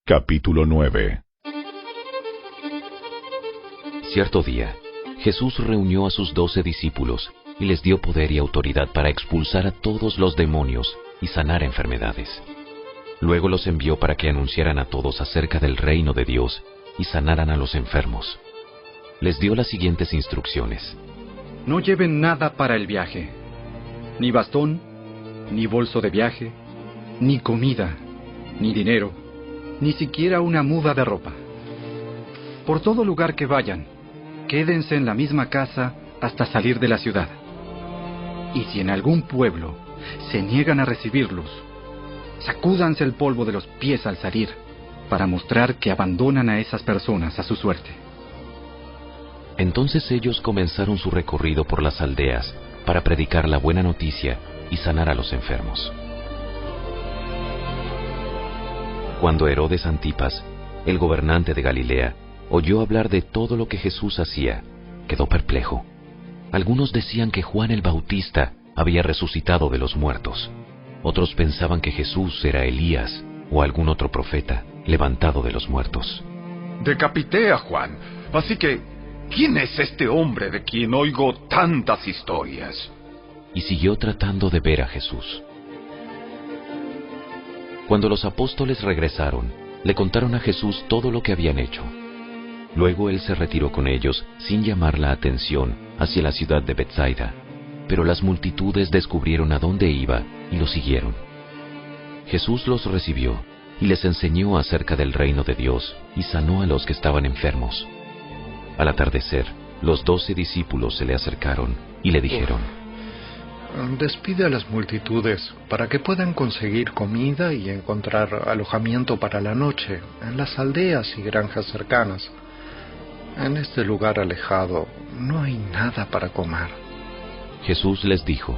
Capítulo 9. Cierto día, Jesús reunió a sus 12 discípulos y les dio poder y autoridad para expulsar a todos los demonios y sanar enfermedades. Luego los envió para que anunciaran a todos acerca del reino de Dios y sanaran a los enfermos. Les dio las siguientes instrucciones. No lleven nada para el viaje, ni bastón, ni bolso de viaje, ni comida, ni dinero, ni siquiera una muda de ropa. Por todo lugar que vayan, quédense en la misma casa hasta salir de la ciudad. Y si en algún pueblo se niegan a recibirlos, sacúdanse el polvo de los pies al salir, para mostrar que abandonan a esas personas a su suerte. Entonces ellos comenzaron su recorrido por las aldeas para predicar la buena noticia y sanar a los enfermos. Cuando Herodes Antipas, el gobernante de Galilea, oyó hablar de todo lo que Jesús hacía, quedó perplejo. Algunos decían que Juan el Bautista había resucitado de los muertos. Otros pensaban que Jesús era Elías o algún otro profeta levantado de los muertos. Decapité a Juan, así que, ¿quién es este hombre de quien oigo tantas historias? Y siguió tratando de ver a Jesús. Cuando los apóstoles regresaron, le contaron a Jesús todo lo que habían hecho. Luego él se retiró con ellos sin llamar la atención hacia la ciudad de Betsaida, pero las multitudes descubrieron a dónde iba y lo siguieron. Jesús los recibió y les enseñó acerca del reino de Dios y sanó a los que estaban enfermos. Al atardecer, los 12 discípulos se le acercaron y le dijeron: Despide a las multitudes para que puedan conseguir comida y encontrar alojamiento para la noche en las aldeas y granjas cercanas. En este lugar alejado no hay nada para comer. Jesús les dijo: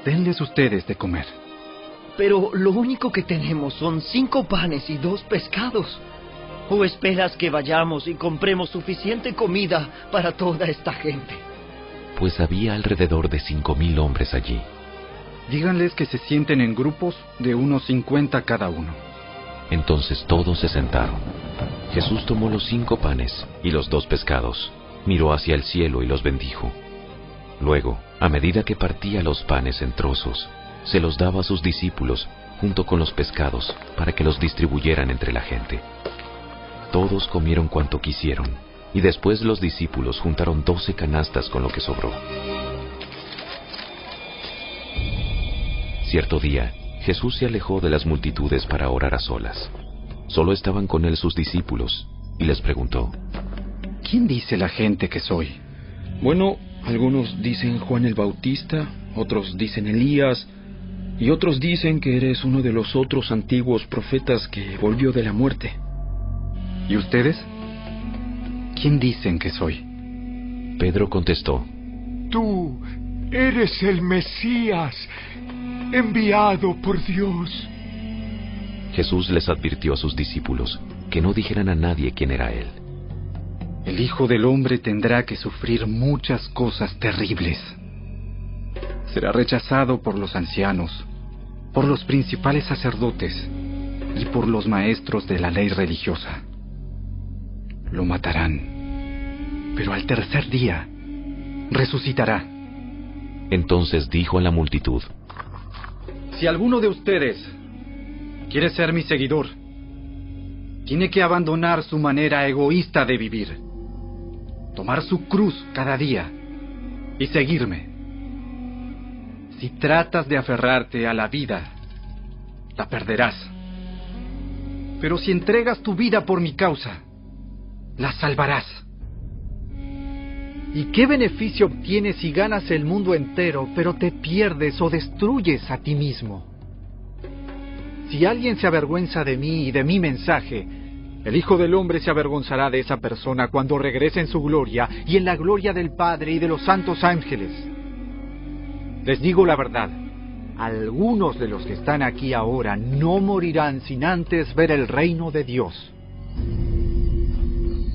Denles ustedes de comer. Pero lo único que tenemos son 5 panes y 2 pescados. ¿O esperas que vayamos y compremos suficiente comida para toda esta gente? Pues había alrededor de 5,000 hombres allí. Díganles que se sienten en grupos de unos 50 cada uno. Entonces todos se sentaron. Jesús tomó los 5 panes y los 2 pescados, miró hacia el cielo y los bendijo. Luego, a medida que partía los panes en trozos, se los daba a sus discípulos junto con los pescados para que los distribuyeran entre la gente. Todos comieron cuanto quisieron, y después los discípulos juntaron 12 canastas con lo que sobró. Cierto día, Jesús se alejó de las multitudes para orar a solas. Solo estaban con él sus discípulos, y les preguntó: ¿Quién dice la gente que soy? Bueno, algunos dicen Juan el Bautista, otros dicen Elías, y otros dicen que eres uno de los otros antiguos profetas que volvió de la muerte. ¿Y ustedes? ¿Quién dicen que soy? Pedro contestó: Tú eres el Mesías, enviado por Dios. Jesús les advirtió a sus discípulos que no dijeran a nadie quién era él. El Hijo del Hombre tendrá que sufrir muchas cosas terribles. Será rechazado por los ancianos, por los principales sacerdotes y por los maestros de la ley religiosa. Lo matarán, pero al tercer día resucitará. Entonces dijo a la multitud: Si alguno de ustedes quiere ser mi seguidor, tiene que abandonar su manera egoísta de vivir, tomar su cruz cada día y seguirme. Si tratas de aferrarte a la vida, la perderás. Pero si entregas tu vida por mi causa, la salvarás. ¿Y qué beneficio obtienes si ganas el mundo entero, pero te pierdes o destruyes a ti mismo? Si alguien se avergüenza de mí y de mi mensaje, el Hijo del Hombre se avergonzará de esa persona cuando regrese en su gloria y en la gloria del Padre y de los santos ángeles. Les digo la verdad, algunos de los que están aquí ahora no morirán sin antes ver el reino de Dios.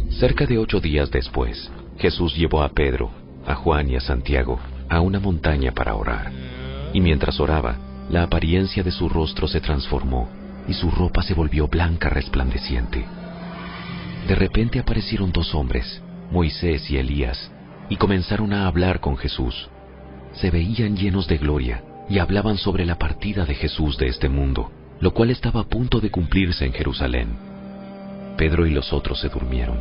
Cerca de 8 días después, Jesús llevó a Pedro, a Juan y a Santiago a una montaña para orar. Y mientras oraba, la apariencia de su rostro se transformó, y su ropa se volvió blanca resplandeciente. De repente aparecieron 2 hombres, Moisés y Elías, y comenzaron a hablar con Jesús. Se veían llenos de gloria y hablaban sobre la partida de Jesús de este mundo, lo cual estaba a punto de cumplirse en Jerusalén. Pedro y los otros se durmieron.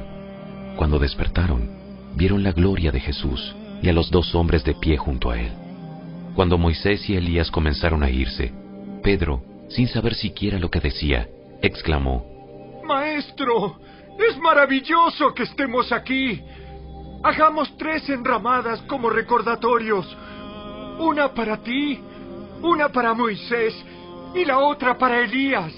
Cuando despertaron, vieron la gloria de Jesús y a los 2 hombres de pie junto a él. Cuando Moisés y Elías comenzaron a irse, Pedro, sin saber siquiera lo que decía, exclamó: Maestro, es maravilloso que estemos aquí. Hagamos 3 enramadas como recordatorios. Una para ti, una para Moisés y la otra para Elías.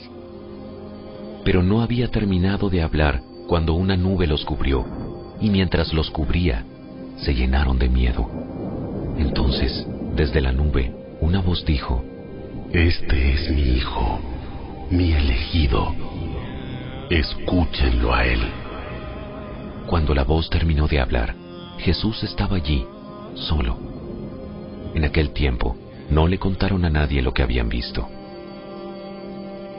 Pero no había terminado de hablar cuando una nube los cubrió, y mientras los cubría, se llenaron de miedo. Entonces, desde la nube, una voz dijo: Este es mi hijo, mi elegido. Escúchenlo a él. Cuando la voz terminó de hablar, Jesús estaba allí, solo. En aquel tiempo, no le contaron a nadie lo que habían visto.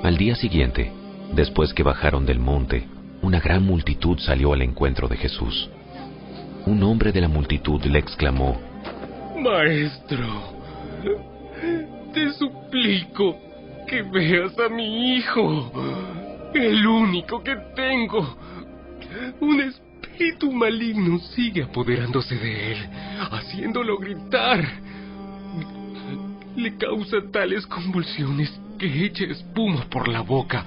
Al día siguiente, después que bajaron del monte, una gran multitud salió al encuentro de Jesús. Un hombre de la multitud le exclamó: Maestro, te suplico que veas a mi hijo, el único que tengo. Un espíritu maligno sigue apoderándose de él, haciéndolo gritar. Le causa tales convulsiones que echa espuma por la boca,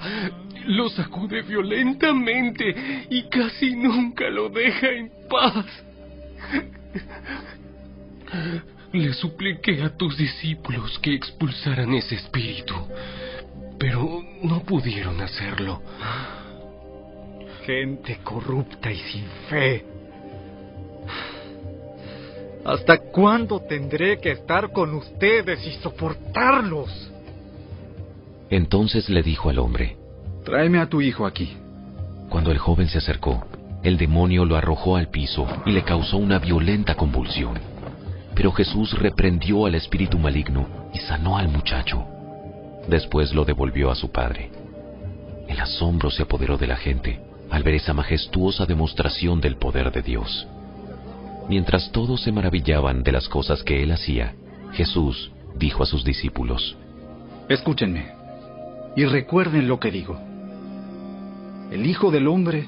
lo sacude violentamente y casi nunca lo deja en paz. Le supliqué a tus discípulos que expulsaran ese espíritu, pero no pudieron hacerlo. Gente corrupta y sin fe. ¿Hasta cuándo tendré que estar con ustedes y soportarlos? Entonces le dijo al hombre: Tráeme a tu hijo aquí. Cuando el joven se acercó, el demonio lo arrojó al piso y le causó una violenta convulsión. Pero Jesús reprendió al espíritu maligno y sanó al muchacho. Después lo devolvió a su padre. El asombro se apoderó de la gente al ver esa majestuosa demostración del poder de Dios. Mientras todos se maravillaban de las cosas que él hacía, Jesús dijo a sus discípulos: Escúchenme y recuerden lo que digo. El Hijo del Hombre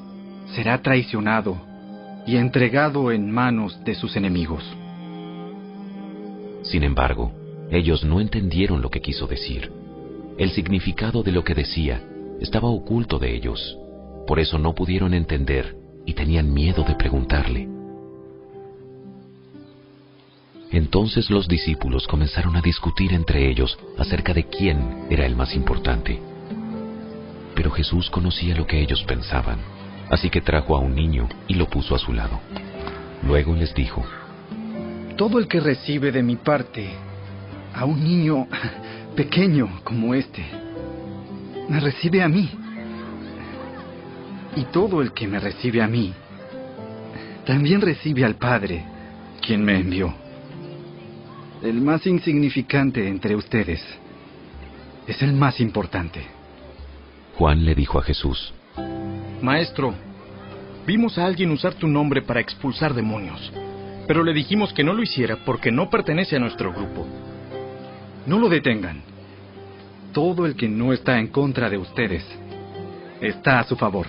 será traicionado y entregado en manos de sus enemigos. Sin embargo, ellos no entendieron lo que quiso decir. El significado de lo que decía estaba oculto de ellos. Por eso no pudieron entender y tenían miedo de preguntarle. Entonces los discípulos comenzaron a discutir entre ellos acerca de quién era el más importante. Pero Jesús conocía lo que ellos pensaban, así que trajo a un niño y lo puso a su lado. Luego les dijo: Todo el que recibe de mi parte a un niño pequeño como este, me recibe a mí. Y todo el que me recibe a mí, también recibe al Padre, quien me envió. El más insignificante entre ustedes es el más importante. Juan le dijo a Jesús: Maestro, vimos a alguien usar tu nombre para expulsar demonios, pero le dijimos que no lo hiciera porque no pertenece a nuestro grupo. No lo detengan. Todo el que no está en contra de ustedes está a su favor.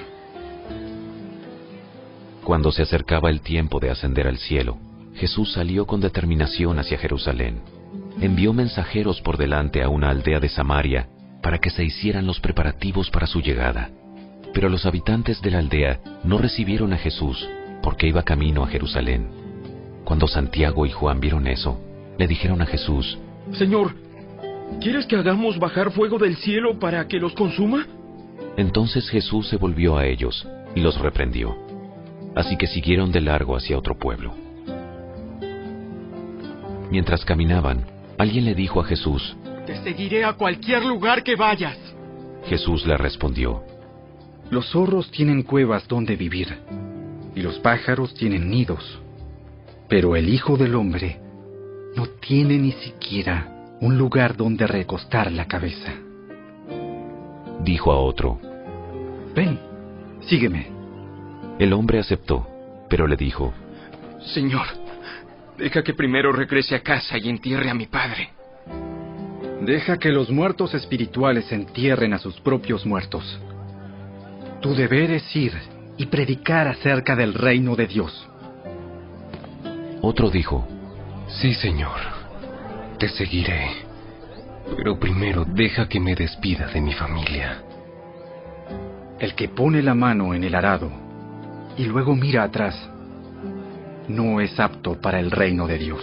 Cuando se acercaba el tiempo de ascender al cielo, Jesús salió con determinación hacia Jerusalén. Envió mensajeros por delante a una aldea de Samaria para que se hicieran los preparativos para su llegada. Pero los habitantes de la aldea no recibieron a Jesús porque iba camino a Jerusalén. Cuando Santiago y Juan vieron eso, le dijeron a Jesús: Señor, ¿quieres que hagamos bajar fuego del cielo para que los consuma? Entonces Jesús se volvió a ellos y los reprendió. Así que siguieron de largo hacia otro pueblo. Mientras caminaban, alguien le dijo a Jesús: Te seguiré a cualquier lugar que vayas. Jesús le respondió: Los zorros tienen cuevas donde vivir, y los pájaros tienen nidos, pero el Hijo del Hombre no tiene ni siquiera un lugar donde recostar la cabeza. dijo a otro: Ven, sígueme. El hombre aceptó, pero le dijo: Señor, deja que primero regrese a casa y entierre a mi padre. Deja que los muertos espirituales entierren a sus propios muertos. Tu deber es ir y predicar acerca del reino de Dios. Otro dijo: Sí, Señor, te seguiré. Pero primero deja que me despida de mi familia. El que pone la mano en el arado y luego mira atrás, no es apto para el reino de Dios.